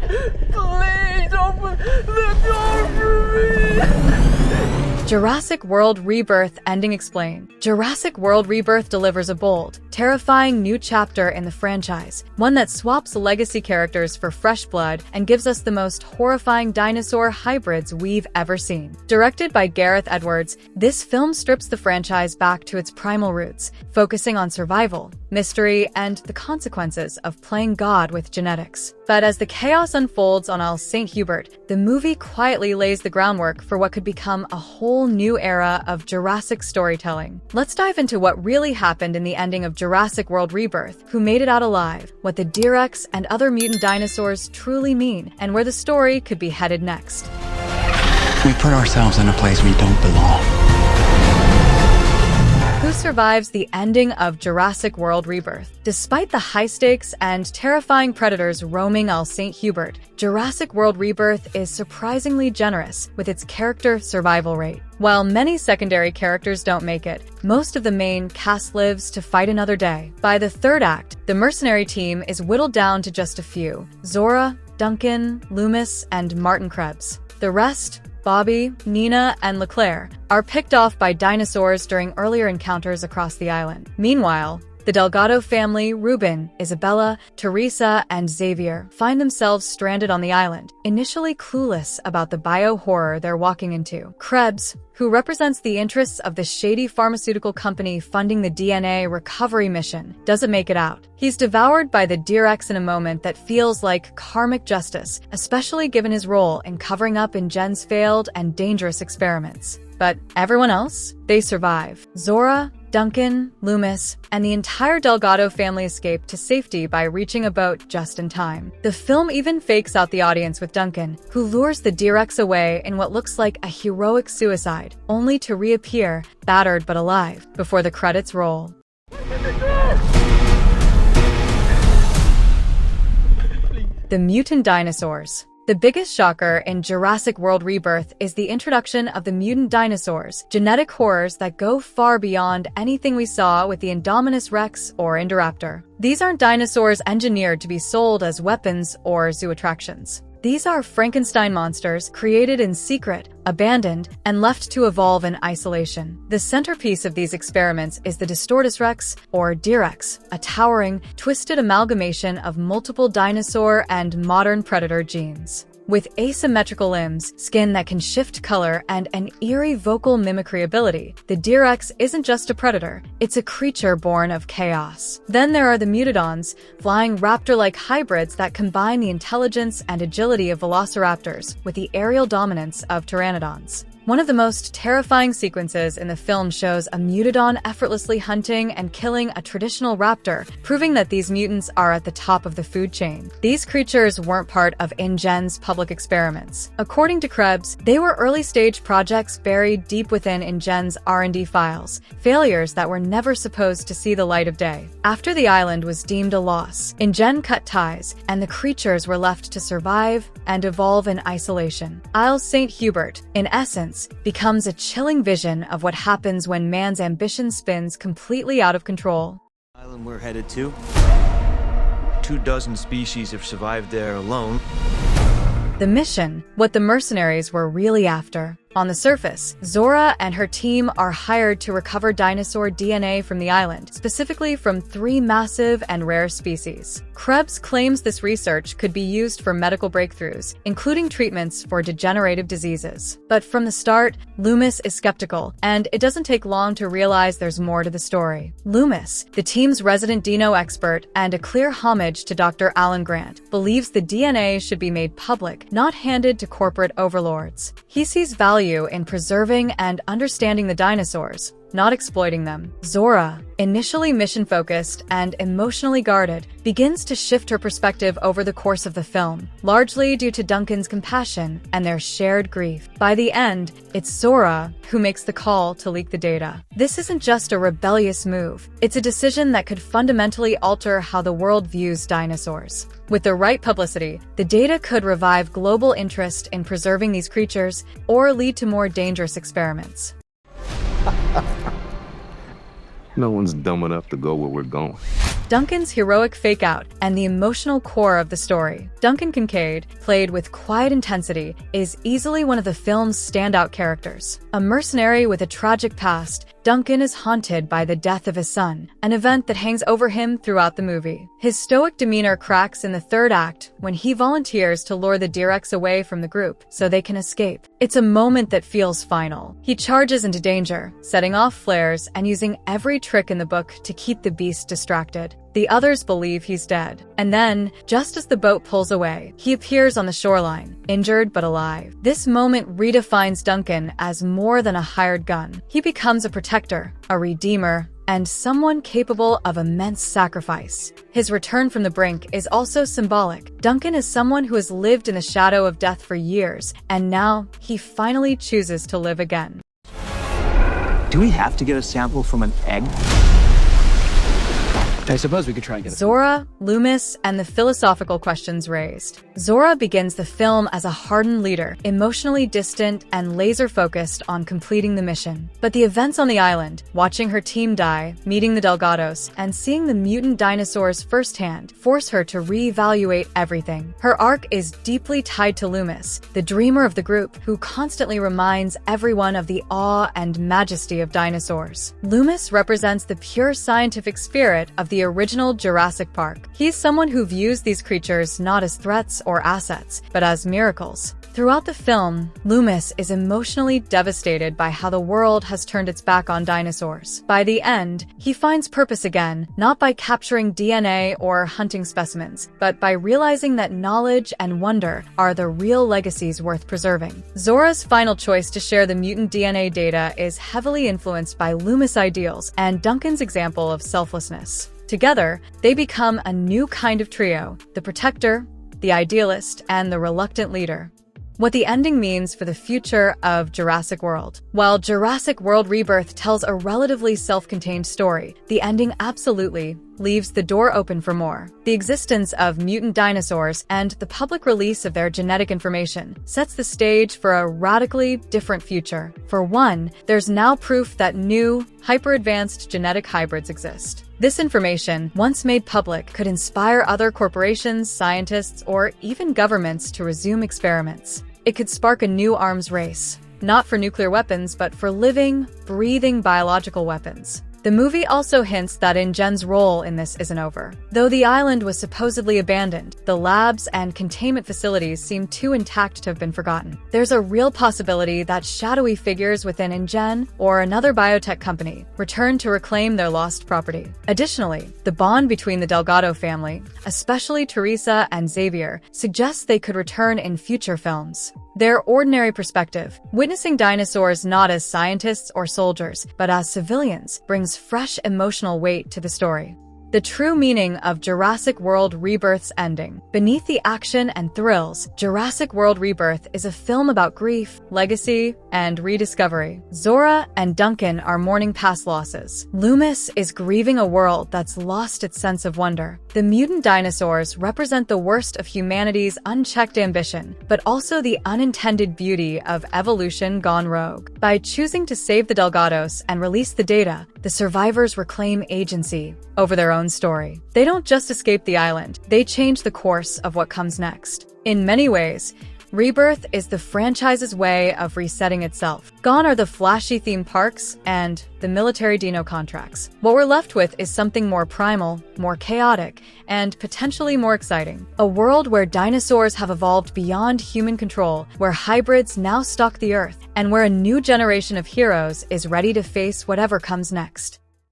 Please open the door for me! Jurassic World Rebirth Ending Explained. Jurassic World Rebirth delivers a bold, terrifying new chapter in the franchise, one that swaps legacy characters for fresh blood and gives us the most horrifying dinosaur hybrids we've ever seen. Directed by Gareth Edwards, this film strips the franchise back to its primal roots, focusing on survival, mystery, and the consequences of playing God with genetics. But as the chaos unfolds on Isle Saint-Hubert, the movie quietly lays the groundwork for what could become a whole new era of Jurassic storytelling. Let's dive into what really happened in the ending of Jurassic World Rebirth, who made it out alive, what the T-Rex and other mutant dinosaurs truly mean, and where the story could be headed next. We put ourselves in a place we don't belong. Who survives the ending of Jurassic World Rebirth? Despite the high stakes and terrifying predators roaming Isle Saint-Hubert, Jurassic World Rebirth is surprisingly generous with its character survival rate. While many secondary characters don't make it, most of the main cast lives to fight another day. By the third act, the mercenary team is whittled down to just a few: Zora, Duncan, Loomis, and Martin Krebs. The rest, Bobby, Nina, and Leclerc, are picked off by dinosaurs during earlier encounters across the island. Meanwhile, the Delgado family, Ruben, Isabella, Teresa, and Xavier, find themselves stranded on the island, initially clueless about the bio-horror they're walking into. Krebs, who represents the interests of the shady pharmaceutical company funding the DNA recovery mission, doesn't make it out. He's devoured by the T-Rex in a moment that feels like karmic justice, especially given his role in covering up in Jen's failed and dangerous experiments. But everyone else? They survive. Zora, Duncan, Loomis, and the entire Delgado family escape to safety by reaching a boat just in time. The film even fakes out the audience with Duncan, who lures the T-Rex away in what looks like a heroic suicide, only to reappear, battered but alive, before the credits roll. The mutant dinosaurs. The biggest shocker in Jurassic World Rebirth is the introduction of the mutant dinosaurs, genetic horrors that go far beyond anything we saw with the Indominus Rex or Indoraptor. These aren't dinosaurs engineered to be sold as weapons or zoo attractions. These are Frankenstein monsters created in secret, abandoned, and left to evolve in isolation. The centerpiece of these experiments is the Distortus Rex, or D-Rex, a towering, twisted amalgamation of multiple dinosaur and modern predator genes. With asymmetrical limbs, skin that can shift color, and an eerie vocal mimicry ability, the T-Rex isn't just a predator, it's a creature born of chaos. Then there are the Mutodons, flying raptor-like hybrids that combine the intelligence and agility of velociraptors with the aerial dominance of pteranodons. One of the most terrifying sequences in the film shows a Mutodon effortlessly hunting and killing a traditional raptor, proving that these mutants are at the top of the food chain. These creatures weren't part of InGen's public experiments. According to Krebs, they were early-stage projects buried deep within InGen's R&D files, failures that were never supposed to see the light of day. After the island was deemed a loss, InGen cut ties, and the creatures were left to survive and evolve in isolation. Isle Saint-Hubert, in essence, becomes a chilling vision of what happens when man's ambition spins completely out of control. The island we're headed to. 24 species have survived there alone. The mission, what the mercenaries were really after. On the surface, Zora and her team are hired to recover dinosaur DNA from the island, specifically from 3 massive and rare species. Krebs claims this research could be used for medical breakthroughs, including treatments for degenerative diseases. But from the start, Loomis is skeptical, and it doesn't take long to realize there's more to the story. Loomis, the team's resident dino expert and a clear homage to Dr. Alan Grant, believes the DNA should be made public, not handed to corporate overlords. He sees value in preserving and understanding the dinosaurs, not exploiting them. Zora, initially mission-focused and emotionally guarded, begins to shift her perspective over the course of the film, largely due to Duncan's compassion and their shared grief. By the end, it's Zora who makes the call to leak the data. This isn't just a rebellious move, it's a decision that could fundamentally alter how the world views dinosaurs. With the right publicity, the data could revive global interest in preserving these creatures or lead to more dangerous experiments. No one's dumb enough to go where we're going. Duncan's heroic fake-out, and the emotional core of the story. Duncan Kincaid, played with quiet intensity, is easily one of the film's standout characters. A mercenary with a tragic past, Duncan is haunted by the death of his son, an event that hangs over him throughout the movie. His stoic demeanor cracks in the third act when he volunteers to lure the D-Rex away from the group so they can escape. It's a moment that feels final. He charges into danger, setting off flares and using every trick in the book to keep the beast distracted. The others believe he's dead. And then, just as the boat pulls away, he appears on the shoreline, injured but alive. This moment redefines Duncan as more than a hired gun. He becomes a protector, a redeemer, and someone capable of immense sacrifice. His return from the brink is also symbolic. Duncan is someone who has lived in the shadow of death for years, and now he finally chooses to live again. Do we have to get a sample from an egg? I suppose we could try and get Zora, Loomis, and the philosophical questions raised. Zora begins the film as a hardened leader, emotionally distant and laser-focused on completing the mission. But the events on the island, watching her team die, meeting the Delgados, and seeing the mutant dinosaurs firsthand, force her to reevaluate everything. Her arc is deeply tied to Loomis, the dreamer of the group, who constantly reminds everyone of the awe and majesty of dinosaurs. Loomis represents the pure scientific spirit of the original Jurassic Park. He's someone who views these creatures not as threats or assets, but as miracles. Throughout the film, Loomis is emotionally devastated by how the world has turned its back on dinosaurs. By the end, he finds purpose again, not by capturing DNA or hunting specimens, but by realizing that knowledge and wonder are the real legacies worth preserving. Zora's final choice to share the mutant DNA data is heavily influenced by Loomis' ideals and Duncan's example of selflessness. Together, they become a new kind of trio: the protector, the idealist, and the reluctant leader. What the ending means for the future of Jurassic World. While Jurassic World Rebirth tells a relatively self-contained story, the ending absolutely leaves the door open for more. The existence of mutant dinosaurs and the public release of their genetic information sets the stage for a radically different future. For one, there's now proof that new, hyper-advanced genetic hybrids exist. This information, once made public, could inspire other corporations, scientists, or even governments to resume experiments. It could spark a new arms race, not for nuclear weapons, but for living, breathing biological weapons. The movie also hints that InGen's role in this isn't over. Though the island was supposedly abandoned, the labs and containment facilities seem too intact to have been forgotten. There's a real possibility that shadowy figures within InGen or another biotech company return to reclaim their lost property. Additionally, the bond between the Delgado family, especially Teresa and Xavier, suggests they could return in future films. Their ordinary perspective, witnessing dinosaurs not as scientists or soldiers, but as civilians, brings fresh emotional weight to the story. The true meaning of Jurassic World Rebirth's ending. Beneath the action and thrills, Jurassic World Rebirth is a film about grief, legacy, and rediscovery. Zora and Duncan are mourning past losses. Loomis is grieving a world that's lost its sense of wonder. The mutant dinosaurs represent the worst of humanity's unchecked ambition, but also the unintended beauty of evolution gone rogue. By choosing to save the Delgados and release the data, the survivors reclaim agency over their own story. They don't just escape the island, they change the course of what comes next. In many ways, Rebirth is the franchise's way of resetting itself. Gone are the flashy theme parks and the military dino contracts. What we're left with is something more primal, more chaotic, and potentially more exciting. A world where dinosaurs have evolved beyond human control, where hybrids now stalk the earth, and where a new generation of heroes is ready to face whatever comes next.